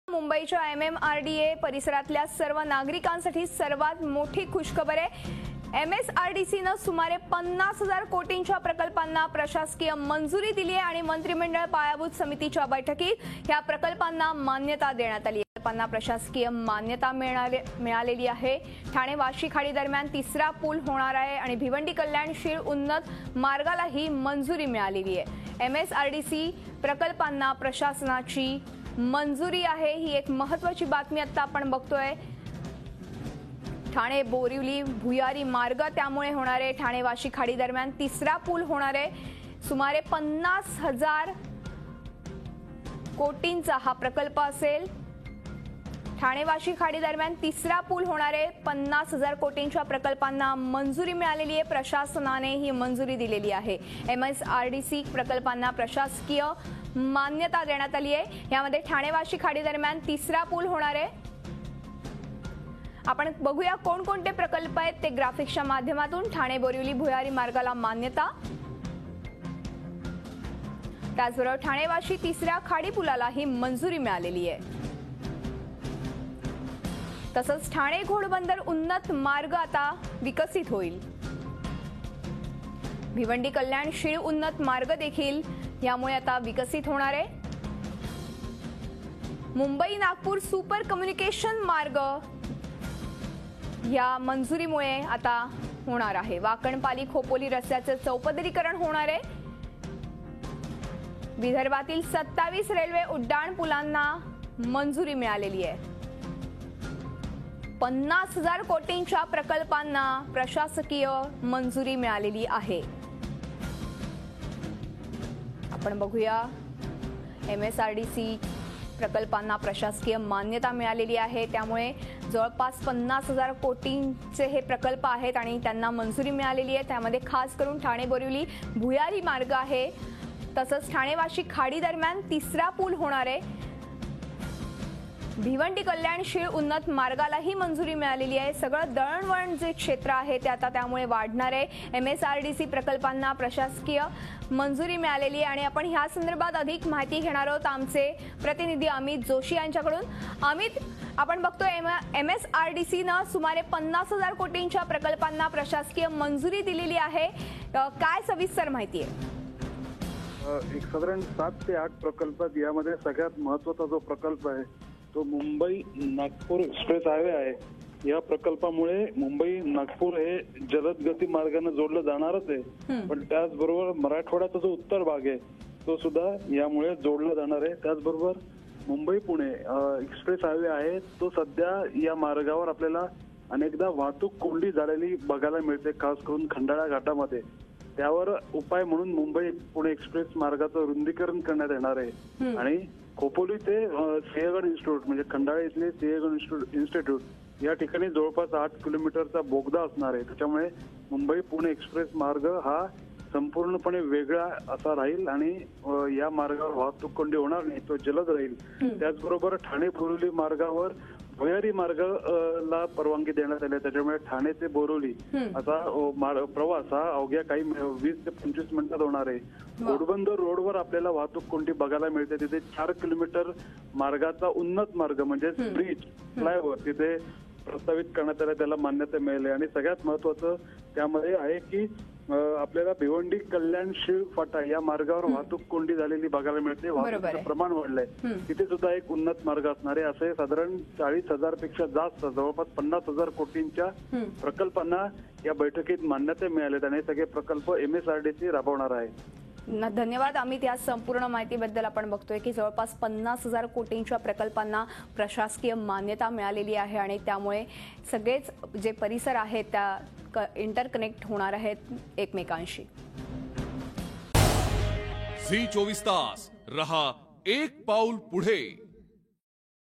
मुंबईच्या MMRDA परिसरातल्या सर्व नागरिकांसाठी सर्वात मोठी खुशखबर आहे। MSRDCने सुमारे 50,000 कोटींच्या प्रकल्पांना प्रशासकीय मंजुरी दिली आहे आणि मंत्रिमंडळ पायाभूत समितीच्या बैठकीत या प्रकल्पांना मान्यता देण्यात आली आहे। प्रकल्पांना प्रशासकीय मान्यता मिळालेली आहे। ठाणे वाशी खाडी दरम्यान तिसरा पूल होणार आहे आणि भिवंडी कल्याण शीळ उन्नत मार्गालाही मंजुरी मिळालेली आहे। MSRDC प्रकल्पांना प्रशासनाची मंजुरी आहे। ही एक महत्त्वाची बातमी आता आपण बघतोय। ठाणे बोरिवली भुयारी मार्ग त्यामुळे होणार आहे। ठाणे वाशी खाडी दरम्यान तिसरा पूल होणार आहे। सुमारे 50,000 कोटींचा हा प्रकल्प असेल। ठाणे वाशी खाडी दरम्यान तिसरा पूल होणार आहे। 50,000 कोटींच्या प्रकल्पांना मंजुरी मिळालेली आहे। प्रशासनाने ही मंजुरी दिलेली आहे। MSRDC प्रकल्पांना प्रशासकीय मान्यता देण्यात आली आहे। यामध्ये ठाणे वाशी खाडी दरम्यान तिसरा पूल होणार आहे। आपण बघूया कोणकोणते प्रकल्प आहेत ते ग्राफिक्सच्या माध्यमातून। ठाणे बोरिवली भुयारी मार्गाला मान्यता, त्याचबरोबर ठाणे वाशी तिसऱ्या खाडी पुलालाही मंजुरी मिळालेली आहे। तसंच ठाणे घोडबंदर उन्नत मार्ग आता विकसित होईल। भिवंडी कल्याण शीळ उन्नत मार्ग देखील यामुळे आता विकसित होणार आहे। मुंबई नागपूर सुपर कम्युनिकेशन मार्ग या मंजुरीमुळे आता होणार आहे। वाकणपाली खोपोली रस्त्याचे चौपदरीकरण होणार आहे। विदर्भातील 27 रेल्वे उड्डाण पुलांना मंजुरी मिळालेली आहे। 50,000 कोटींच्या प्रकल्पांना प्रशासकीय मंजुरी मिळालेली आहे। आपण बघूया MSRDC प्रकल्पांना प्रशासकीय मान्यता मिळालेली आहे। त्यामुळे जवळपास 50,000 कोटींचे हे प्रकल्प आहेत आणि त्यांना मंजुरी मिळालेली आहे। त्यामध्ये खास करून ठाणे बोरिवली भुयारी मार्ग आहे। तसंच ठाणे वाशी खाडी दरम्यान तिसरा पूल होणार आहे। भिवंडी कल्याण शीळ उन्नत मार्गालाही मंजुरी मिळालेली आहे। सगळं दळणवळण जे क्षेत्र आहे ते आता त्यामुळे वाढणार आहे। MSRDC प्रकल्पांना प्रशासकीय मंजुरी मिळालेली आहे आणि आपण ह्या संदर्भात अधिक माहिती घेणार आहोत आमचे प्रतिनिधी अमित जोशी यांच्याकडून। अमित, आपण बघतोय MSRDCने सुमारे 50,000 कोटींच्या प्रकल्पांना प्रशासकीय मंजुरी दिलेली आहे। काय सविस्तर माहिती आहे? एक साधारण 7 ते 8 प्रकल्प, यामध्ये सगळ्यात महत्त्वाचा जो प्रकल्प आहे तो मुंबई नागपूर एक्सप्रेस हायवे आहे। या प्रकल्पामुळे मुंबई नागपूर हे जलद गती मार्गाने जोडलं जाणारच आहे, पण त्याचबरोबर मराठवाड्याचा जो उत्तर भाग आहे तो सुद्धा यामुळे जोडला जाणार आहे। त्याचबरोबर मुंबई पुणे एक्सप्रेस हायवे आहे तो सध्या या मार्गावर आपल्याला अनेकदा वाहतूक कोंडी झालेली बघायला मिळते, खास करून खंडाळा घाटामध्ये। त्यावर उपाय म्हणून मुंबई पुणे एक्सप्रेस मार्गाचं रुंदीकरण करण्यात येणार आहे आणि खोपोली ते सिंहगड इन्स्टिट्यूट म्हणजे खंडाळा इथले सिंहगड इन्स्टिट्यूट या ठिकाणी जवळपास 8 किलोमीटरचा बोगदा असणार आहे। त्याच्यामुळे मुंबई पुणे एक्सप्रेस मार्ग हा संपूर्णपणे वेगळा असा राहील आणि या मार्गावर वाहतूक कोंडी होणार नाही, तो जलद राहील। त्याचबरोबर ठाणे बोरिवली मार्गावर भुयारी मार्गाला परवानगी देण्यात आली आहे। त्याच्यामुळे ठाणे ते बोरिवली असा प्रवास हा अवघ्या काही 20 ते 25 मिनिटात होणार आहे। घोडबंदर रोडवर आपल्याला वाहतूक कोंडी बघायला मिळते। तिथे 4 किलोमीटर मार्गाचा उन्नत मार्ग म्हणजे ब्रिज फ्लायओव्हर तिथे प्रस्तावित करण्यात आला, त्याला मान्यता मिळाली। आणि सगळ्यात महत्वाचं त्यामध्ये आहे की आपल्याला भिवंडी कल्याण शीळ फाटा या मार्गावर वाहतूक कोंडी झालेली बघायला मिळते, वाहतुकीचं प्रमाण वाढलंय। तिथे सुद्धा एक उन्नत मार्ग असणार आहे। असे साधारण 40,000 पेक्षा जास्त जवळपास 50,000 कोटींच्या प्रकल्पांना या बैठकीत मान्यता मिळाली आणि सगळे प्रकल्प MSRDC राबवणार आहे। धन्यवाद अमित, या संपूर्ण माहितीबद्दल। आपण बघतोय की जवळपास 50,000 कोटींच्या प्रकल्पांना प्रशासकीय मान्यता मिळालेली आहे आणि त्यामुळे सगळेच जे परिसर आहेत त्या इंटरकनेक्ट होणार आहेत एकमेकांशी। झी 24 तास रहा एक पाऊल पुढे।